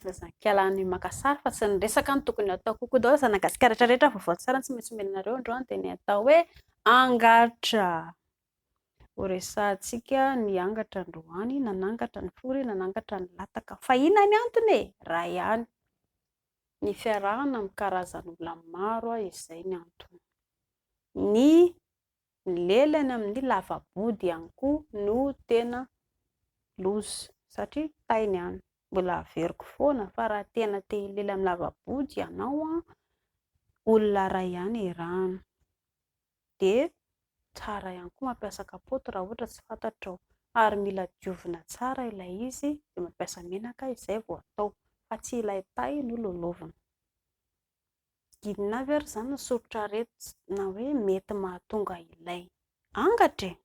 Zanak'ialany maka sary fa tsy ny resaka ny tokony atao kokoa daholo zanagasikara rehetra vaovao tsara tsy maintsy omenareo androany dia ny atao hoe angatra. Ho resahantsika ny angatra androany, nanangatra ny fory, nanangatra ny lataka. Fa inona ny antony e? Raha ihany. Ny fiarahana amin'ny karazan'olona maro izay ny antony. Ny lelany amin'ny lava-body ihany koa no tena loza satria tainy ihany. Mbola averiko foana fa raha tena te hilele amin'ny lava-body ianao olona iray ihany iarahana. Dia tsara ihany koa mampiasa kapoaka raha ohatra tsy fantatrao, ary mila diovina tsara ilay izy dia mampiasa menaka izay vao atao fa tsy ilay tay no lolovidina. Inona avy ary izany ny soratra aretina hoe mety mahatonga ilay angatra e?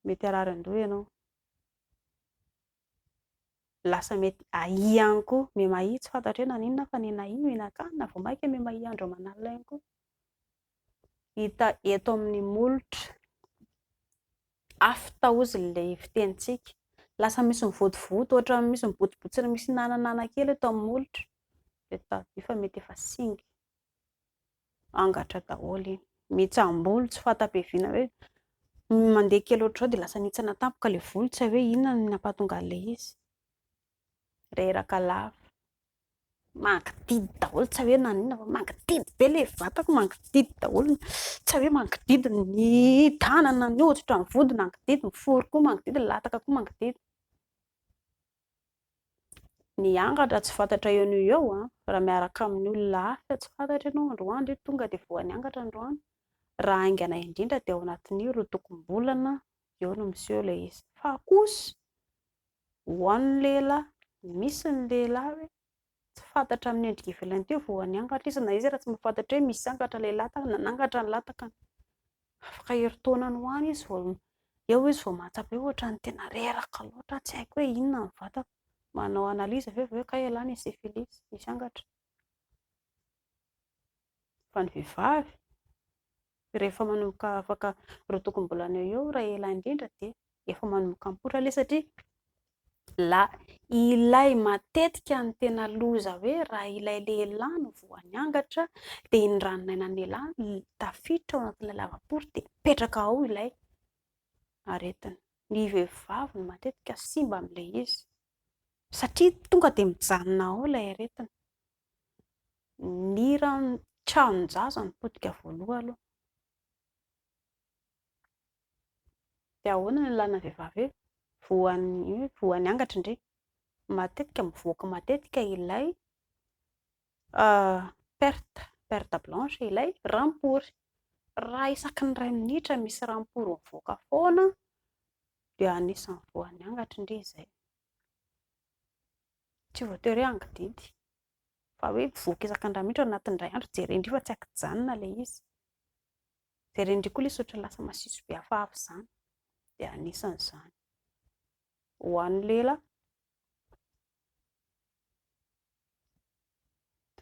Mety arary-ndoha ianao, lasa mety ahi ihany koa, miha-mahi tsy fantatrao na inona fa nenahi no hihinan-kanina na vao mainka miha-mahi andro aman'alina ihany koa. Hita eto amin'ny molotra, afo tahozy ilay fitenintsika, lasa misy mivontovonto ohatra misy mibotsibotsy misy nananana kely eto amin'ny molotra, dia mety efa singa, angatra daholo iny. Mitsamboly tsy fahatapiaviana hoe mandeha kely ohatr'izao dia lasa nitsana tampoka ilay volo, tsy hay hoe inona no nampahatonga an'ilay izy. Reraka lava, mangididy daholo tsy hay hoe na inona fa mangididy be ilay vatako, mangididy daholo, tsy hay hoe mangididy ny tanana, ny hoditra, ny vody mangididy, ny fory koa mangididy, ny lataka koa mangididy. Ny angatra tsy fantatra eo no eo raha miaraka amin'ny olona hafa tsy fantatra ianao androany dia tonga dia voa niangatra androany. Raha aingana indrindra dia ao anatin'io rotokom-bolana eo no miseho ilay izy. Fa kosa ho an'ny lehilahy, misy ny lehilahy hoe tsy fantatra amin'ny endrika ivelany ity voa niangatra izy, na izy raha tsy mahafantatra hoe misy angatra ilay lataka, nanangatra ny latakany. Afaka herintaona any ho any izy vao eo izy vao mahatsapa hoe ohatran'ny tena reraka loatra, tsy haiko hoe inona ny vatako. Manao analizy avy eo hoe kay ialahy nisy sifilisy, nisy angatra. Fa ny vehivavy rehefa manomboka afaka rotokom-bolana eo raha ela indrindra dia efa manomboka mipoitra ilay satria ilay matetika ny tena loza hoe raha ilay lehilahy no voa niangatra dia ny ranonainan'ny lehilahy tafiditra ao anatin'ilay lava-porony dia mipetraka ao ilay aretina. Ny vehivavy no matetika simba amin'ilay izy satria tonga dia mijanona ao ilay aretina. Ny tranon-jaza no potika voaloha aloha. Dia ahoana no ilàna vehivavy hoe voa niangatra indray? Matetika mivoaka matetika ilay perte blanche, ilay rampory. Raha isaky ny iray minitra misy rampory mivoaka foana dia anisan'ny voa niangatra indray izay. Tsy voatery hoe angididy fa hoe mivoaka isaky ny iray minitra ao anatin'ny iray andro, jerena indray fa tsy ankijanona ilay izy. Jerena indray koa ilay sao ohatran'ny lasa masiso be hafahafa izany dia anisan'izany. Ho an'ny lehilahy,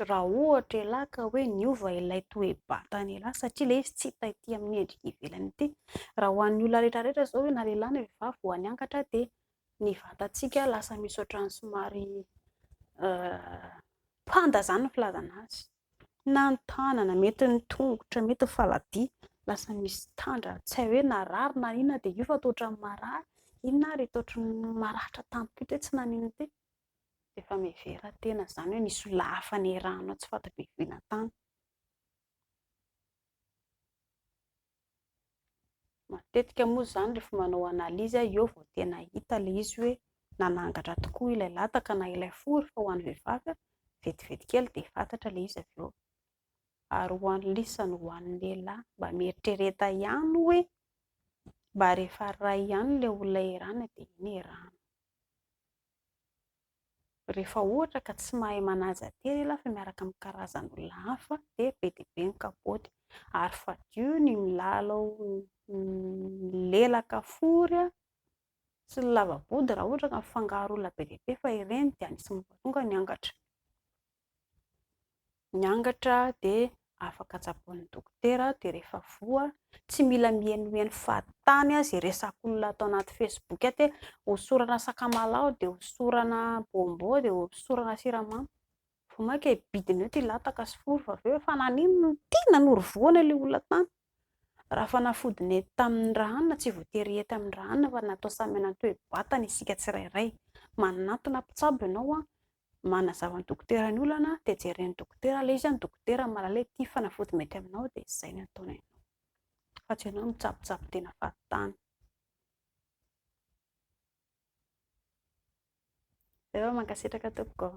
raha ohatra ialahy ka hoe niova ilay toe-batan'ny ialahy satria ilay izy tsy hita ety amin'ny endrika ivelany ity. Raha ho an'ny olona rehetrarehetra izao hoe na lehilahy na vehivavy voa niangatra dia ny vatantsika lasa misy ohatran'ny somary panda izany ny filazana azy. Na ny tanana, mety ny tongotra, mety ny faladia lasa misy tandra, tsy hay hoe narary na inona dia io fa toa ohatran'ny marary, inona ary toa ohatran'ny maratra tampoka ito hoe tsy nanino ity. Dia efa miheveran-tena izany hoe nisy olona hafa niarahanao tsy fahatapiaviana tany. Matetika moa izany rehefa manao analizy eo vao tena hita ilay izy hoe nanangatra tokoa ilay lataka na ilay fory, fa ho an'ny vehivavy vetivety kely dia fantatra ilay izy avy eo. Ary ho an'ny lisy sy ho an'ny lehilahy mba mieritrereta ihany hoe mba rehefa iray ihany ilay olona iarahana dia iny iarahana. Rehefa ohatra ka tsy mahay manaja tery ialahy fa miaraka amin'ny karazan'olona hafa dia be dia be ny kapoaka. Ary fadio ny milalao lelaka fory sy ny lava-body raha ohatra ka mifangaro olona be dia be, fa ireny dia anisan'ny mampatonga ny angatra. Ny angatra dia afaka tsaboan'ny dokotera dia rehefa voa tsy mila mihainohaino fahatany izay resakolona atao anaty Facebook aty hosorana sakamalaho dia hosorana bonbon dia hosorana siramamy vao maika bidiny eo ty lataka sy foro fa avy eo fa nanino no tia nanory voana ilay olona tany raha fanafody nety tamin'ny rahanona tsy voatery hety amin'ny rahanona fa natao samy anatoe-batana isika tsirairay manantona mpitsabo ianao manazava ny dokotera ny olana dia jeren'ny dokotera ilay izy ny dokotera mahalala ity fanafody mety aminao dia izay no ataony ianao fa tsy ianao mitsabotsabo tena fahatany. Zay mankasitraka tompoko.